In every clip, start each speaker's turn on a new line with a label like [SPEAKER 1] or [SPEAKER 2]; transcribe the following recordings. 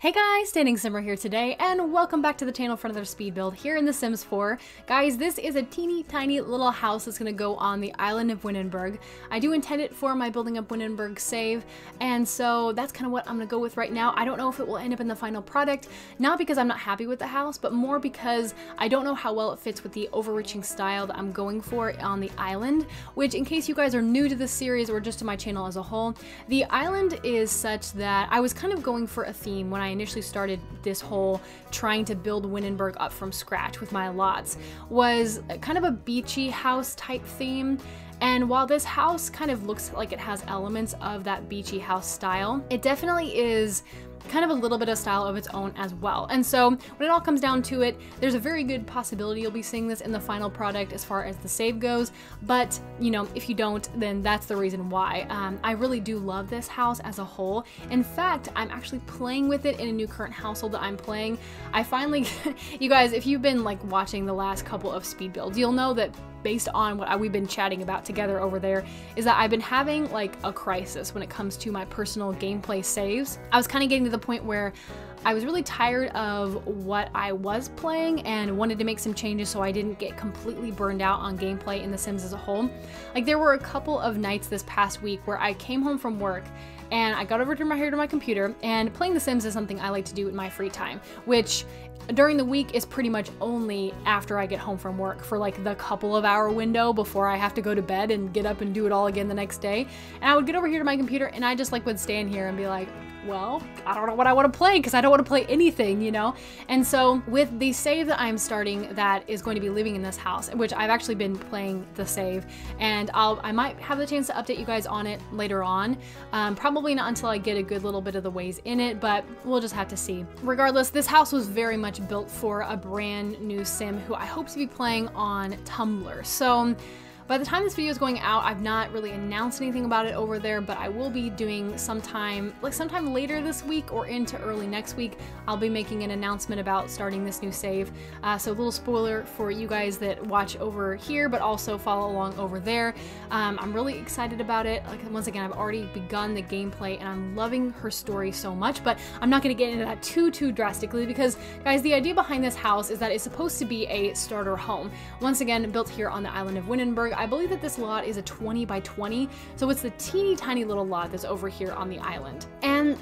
[SPEAKER 1] Hey guys, Standing Simmer here today, and welcome back to the channel for another speed build here in The Sims 4. Guys, this is a teeny tiny little house that's going to go on the island of Windenburg. I do intend it for my Building Up Windenburg save, and so that's kind of what I'm going to go with right now. I don't know if it will end up in the final product, not because I'm not happy with the house, but more because I don't know how well it fits with the overreaching style that I'm going for on the island, which, in case you guys are new to this series or just to my channel as a whole, the island is such that I was kind of going for a theme when I initially started this whole trying to build Windenburg up from scratch with my lots, was kind of a beachy house type theme. And while this house kind of looks like it has elements of that beachy house style, it definitely is kind of a little bit of style of its own as well. And so when it all comes down to it, there's a very good possibility you'll be seeing this in the final product as far as the save goes. But, you know, if you don't, then that's the reason why. I really do love this house as a whole. In fact, I'm actually playing with it in a new current household that I'm playing. I finally, you guys, if you've been like watching the last couple of speed builds, you'll know that based on what we've been chatting about together over there, is that I've been having like a crisis when it comes to my personal gameplay saves. I was kind of getting to the point where I was really tired of what I was playing and wanted to make some changes so I didn't get completely burned out on gameplay in The Sims as a whole. Like, there were a couple of nights this past week where I came home from work and I got over to my computer, and playing The Sims is something I like to do in my free time, which during the week is pretty much only after I get home from work for like the couple of hour window before I have to go to bed and get up and do it all again the next day. And I would get over here to my computer and I just like would stand here and be like, well, I don't know what I want to play because I don't want to play anything, you know? And so with the save that I'm starting that is going to be living in this house, which I've actually been playing the save, and I might have the chance to update you guys on it later on. Probably not until I get a good little bit of the ways in it, but we'll just have to see. Regardless, this house was very much built for a brand new Sim who I hope to be playing on Tumblr. So by the time this video is going out, I've not really announced anything about it over there, but I will be doing sometime later this week or into early next week, I'll be making an announcement about starting this new save. So a little spoiler for you guys that watch over here, but also follow along over there. I'm really excited about it. Like, once again, I've already begun the gameplay and I'm loving her story so much, but I'm not going to get into that too drastically because, guys, the idea behind this house is that it's supposed to be a starter home. Once again, built here on the island of Windenburg. I believe that this lot is a 20 by 20, so it's the teeny tiny little lot that's over here on the island. And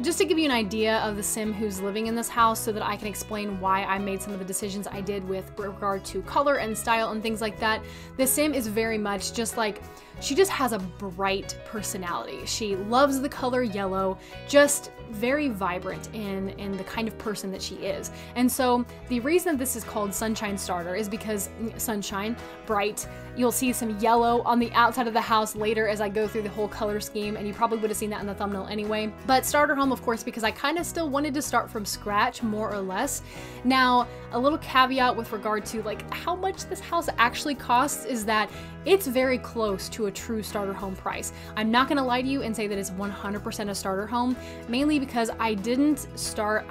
[SPEAKER 1] just to give you an idea of the Sim who's living in this house so that I can explain why I made some of the decisions I did with regard to color and style and things like that, the Sim is very much just like, she just has a bright personality. She loves the color yellow, just very vibrant in the kind of person that she is. And so the reason this is called Sunshine Starter is because sunshine, bright. You'll see some yellow on the outside of the house later as I go through the whole color scheme, and you probably would have seen that in the thumbnail anyway. But starter home, of course, because I kind of still wanted to start from scratch, more or less. Now, a little caveat with regard to like how much this house actually costs is that it's very close to a true starter home price. I'm not gonna lie to you and say that it's 100% a starter home, mainly because I didn't start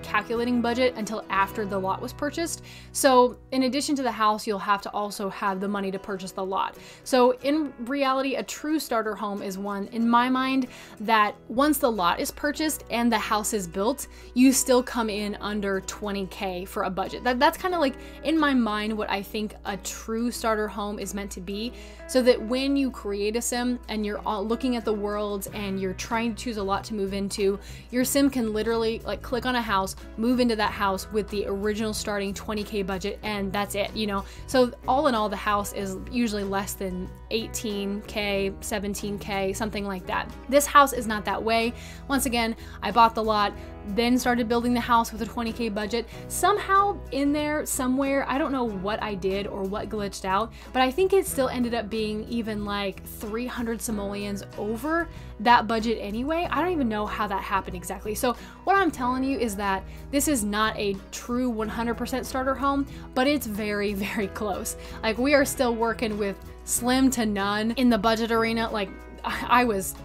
[SPEAKER 1] calculating budget until after the lot was purchased. So in addition to the house, you'll have to also have the money to purchase the lot. So in reality, a true starter home is one, in my mind, that once the lot is purchased and the house is built, you still come in under 20K for a budget. That's kind of like, in my mind, what I think a true starter home is meant to be, so that when you create a Sim and you're looking at the worlds and you're trying to choose a lot to move into, your Sim can literally like click on a house, move into that house with the original starting 20K budget, and that's it, you know? So all in all, the house is usually less than 18K, 17K, something like that. This house is not that way. Once again, I bought the lot, then started building the house with a 20K budget. Somehow in there somewhere, I don't know what I did or what glitched out, but I think it still ended up being even like 300 simoleons over that budget anyway. I don't even know how that happened exactly. So what I'm telling you is that this is not a true 100% starter home, but it's very, very close. Like, we are still working with slim to none in the budget arena. Like, I was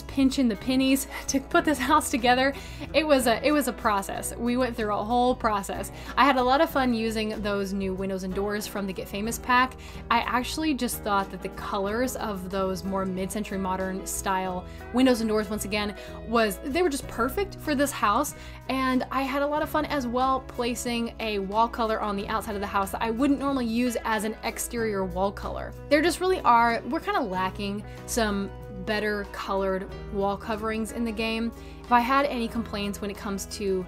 [SPEAKER 1] pinching the pennies to put this house together. It was a process. We went through a whole process. I had a lot of fun using those new windows and doors from the Get Famous pack. I actually just thought that the colors of those more mid-century modern style windows and doors, once again, they were just perfect for this house. And I had a lot of fun as well placing a wall color on the outside of the house that I wouldn't normally use as an exterior wall color. There just really we're kind of lacking some better colored wall coverings in the game. If I had any complaints when it comes to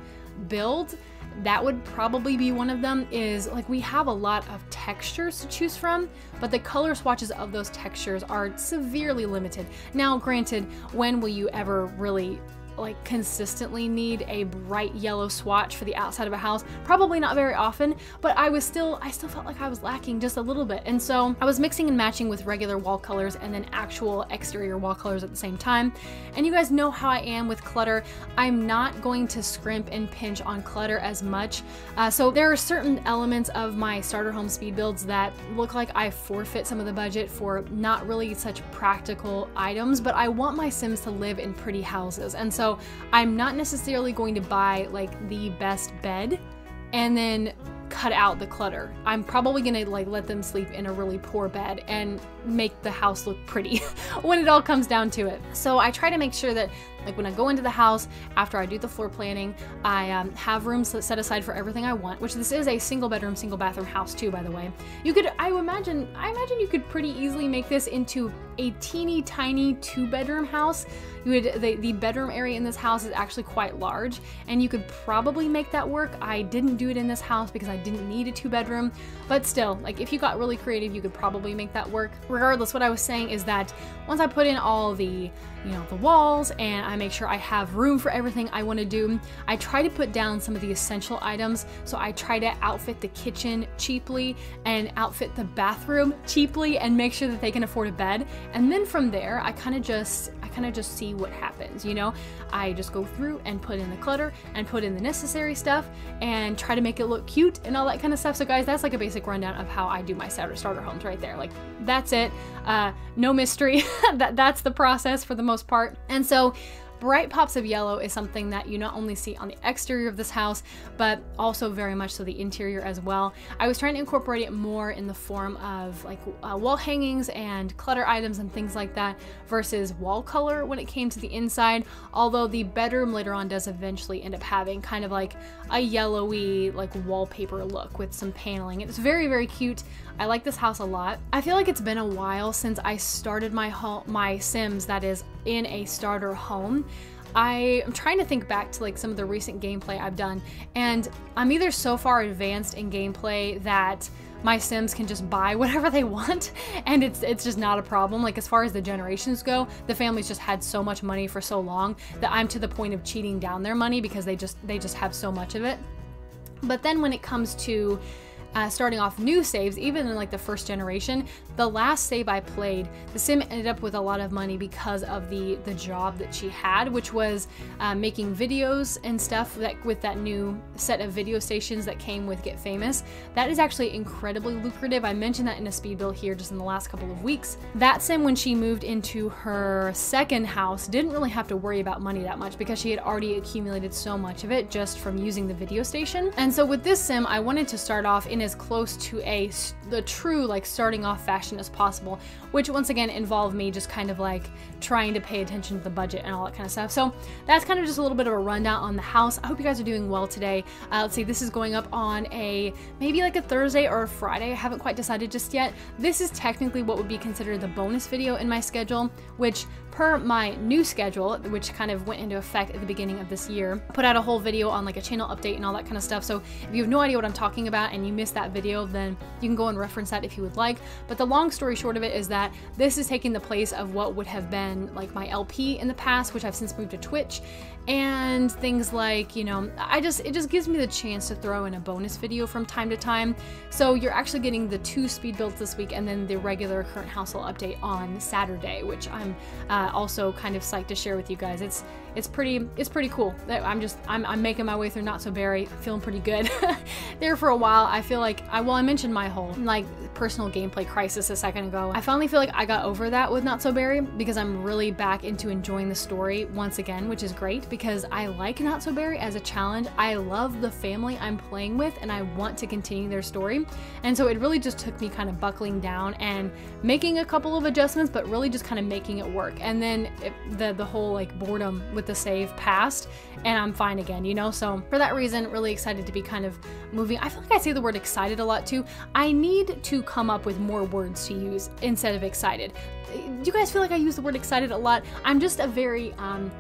[SPEAKER 1] build, that would probably be one of them. Is like, we have a lot of textures to choose from, but the color swatches of those textures are severely limited. Now, granted, when will you ever really like consistently need a bright yellow swatch for the outside of a house? Probably not very often, but I still felt like I was lacking just a little bit. And so I was mixing and matching with regular wall colors and then actual exterior wall colors at the same time. And you guys know how I am with clutter. I'm not going to scrimp and pinch on clutter as much. So there are certain elements of my starter home speed builds that look like I forfeit some of the budget for not really such practical items, but I want my Sims to live in pretty houses. And so I'm not necessarily going to buy like the best bed and then cut out the clutter. I'm probably gonna like let them sleep in a really poor bed and make the house look pretty when it all comes down to it. So I try to make sure that like when I go into the house, after I do the floor planning, I have rooms set aside for everything I want, which this is a single bedroom, single bathroom house too, by the way. I imagine you could pretty easily make this into a teeny tiny 2-bedroom house. The bedroom area in this house is actually quite large, and you could probably make that work. I didn't do it in this house because I didn't need a 2-bedroom, but still, like if you got really creative, you could probably make that work. Regardless, what I was saying is that once I put in all the the walls and I make sure I have room for everything I want to do, I try to put down some of the essential items. So I try to outfit the kitchen cheaply and outfit the bathroom cheaply and make sure that they can afford a bed. And then from there, I kind of just see what happens, I just go through and put in the clutter and put in the necessary stuff and try to make it look cute and all that kind of stuff. So guys, that's like a basic rundown of how I do my starter homes right there. Like, that's it. No mystery. That's the process for the most part. And so bright pops of yellow is something that you not only see on the exterior of this house, but also very much so the interior as well. I was trying to incorporate it more in the form of like wall hangings and clutter items and things like that versus wall color when it came to the inside, although the bedroom later on does eventually end up having kind of like a yellowy like wallpaper look with some paneling. It's very, very cute. I like this house a lot. I feel like it's been a while since I started my Sims that is in a starter home. I'm trying to think back to like some of the recent gameplay I've done, and I'm either so far advanced in gameplay that my Sims can just buy whatever they want and it's just not a problem. Like, as far as the generations go, the family's just had so much money for so long that I'm to the point of cheating down their money because they just have so much of it. But then when it comes to starting off new saves, even in like the first generation, the last save I played, the Sim ended up with a lot of money because of the job that she had, which was making videos and stuff with that new set of video stations that came with Get Famous. That is actually incredibly lucrative. I mentioned that in a speed build here just in the last couple of weeks. That Sim, when she moved into her second house, didn't really have to worry about money that much because she had already accumulated so much of it just from using the video station. And so with this Sim, I wanted to start off in as close to the true like starting off fashion as possible, which once again involved me just kind of like trying to pay attention to the budget and all that kind of stuff. So that's kind of just a little bit of a rundown on the house. I hope you guys are doing well today. Let's see, this is going up on maybe like a Thursday or a Friday. I haven't quite decided just yet. This is technically what would be considered the bonus video in my schedule, which per my new schedule, which kind of went into effect at the beginning of this year, put out a whole video on like a channel update and all that kind of stuff. So if you have no idea what I'm talking about and you missed that video, then you can go and reference that if you would like. But the long story short of it is that this is taking the place of what would have been like my LP in the past, which I've since moved to Twitch, and things like, it just gives me the chance to throw in a bonus video from time to time. So you're actually getting the 2 speed builds this week and then the regular current household update on Saturday, which I'm also kind of psyched to share with you guys. It's pretty cool. I'm making my way through Not So Berry, feeling pretty good. There for a while, I feel feel like, I mentioned my whole like personal gameplay crisis a second ago. I finally feel like I got over that with Not So Berry because I'm really back into enjoying the story once again, which is great because I like Not So Berry as a challenge. I love the family I'm playing with and I want to continue their story. And so it really just took me kind of buckling down and making a couple of adjustments, but really just kind of making it work. And then the whole like boredom with the save passed and I'm fine again, you know? So for that reason, really excited to be kind of moving. I feel like I say the word excited a lot too. I need to come up with more words to use instead of excited. Do you guys feel like I use the word excited a lot? I'm just a very, I'm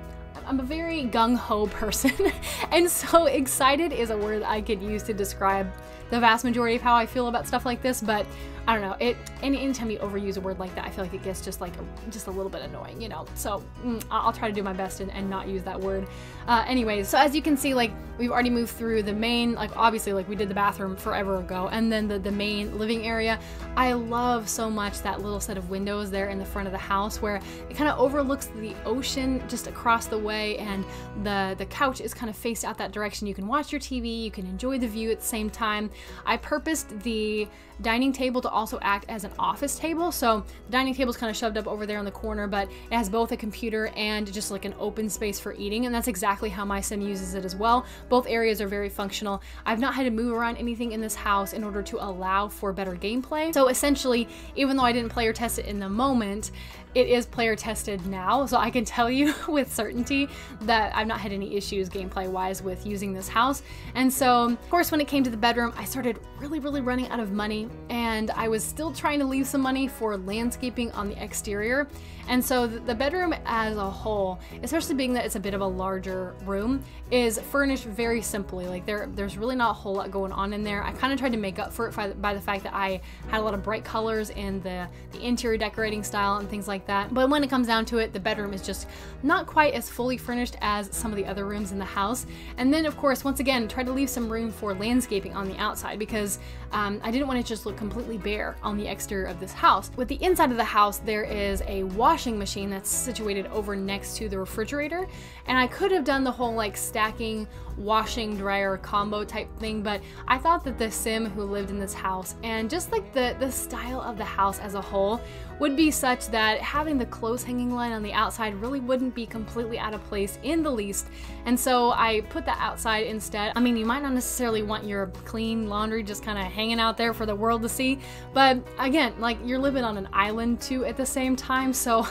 [SPEAKER 1] a very gung-ho person. And so excited is a word I could use to describe the vast majority of how I feel about stuff like this, but I don't know, anytime you overuse a word like that, I feel like it gets just like just a little bit annoying, you know? So I'll try to do my best and not use that word. Anyways, so as you can see, like we've already moved through the main, like obviously like we did the bathroom forever ago, and then the main living area. I love so much that little set of windows there in the front of the house where it kind of overlooks the ocean just across the way, and the couch is kind of faced out that direction. You can watch your TV, you can enjoy the view at the same time. I purposed the dining table to also act as an office table. So the dining table is kind of shoved up over there in the corner, but it has both a computer and just like an open space for eating. And that's exactly how my sim uses it as well. Both areas are very functional. I've not had to move around anything in this house in order to allow for better gameplay. So essentially, even though I didn't player test it in the moment, it is player tested now, so I can tell you with certainty that I've not had any issues gameplay wise with using this house. And so of course when it came to the bedroom, I started really running out of money, and I was still trying to leave some money for landscaping on the exterior. And so the bedroom as a whole, especially being that it's a bit of a larger room, is furnished very simply. Like there's really not a whole lot going on in there. I kind of tried to make up for it by the fact that I had a lot of bright colors in the interior decorating style and things like that. But when it comes down to it, the bedroom is just not quite as fully furnished as some of the other rooms in the house. And then of course, once again, try to leave some room for landscaping on the outside because I didn't want it to just look completely bare on the exterior of this house. With the inside of the house, there is a washing machine that's situated over next to the refrigerator. And I could have done the whole like stacking washing dryer combo type thing, but I thought that the sim who lived in this house and just like the style of the house as a whole would be such that having the clothes hanging line on the outside really wouldn't be completely out of place in the least. And so I put that outside instead. I mean, you might not necessarily want your clean laundry just kind of hanging out there for the world to see, but again, like you're living on an island too at the same time, so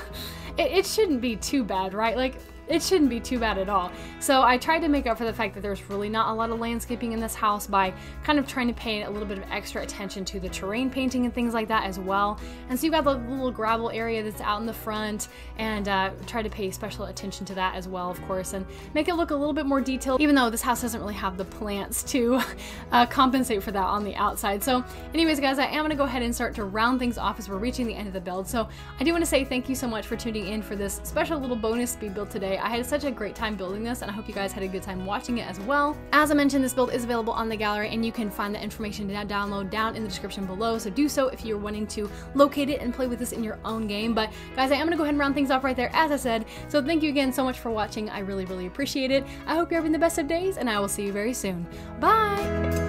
[SPEAKER 1] it shouldn't be too bad, right? Like it shouldn't be too bad at all. So I tried to make up for the fact that there's really not a lot of landscaping in this house by kind of trying to pay a little bit of extra attention to the terrain painting and things like that as well. And so you've got the little gravel area that's out in the front, and try to pay special attention to that as well, of course, and make it look a little bit more detailed, even though this house doesn't really have the plants to compensate for that on the outside. So anyways, guys, I am going to go ahead and start to round things off as we're reaching the end of the build. So I do want to say thank you so much for tuning in for this special little bonus speed build today. I had such a great time building this, and I hope you guys had a good time watching it as well. As I mentioned, this build is available on the gallery, and you can find the information to download down in the description below, so do so if you're wanting to locate it and play with this in your own game. But guys, I am going to go ahead and round things off right there, as I said. So thank you again so much for watching. I really appreciate it. I hope you're having the best of days, and I will see you very soon. Bye!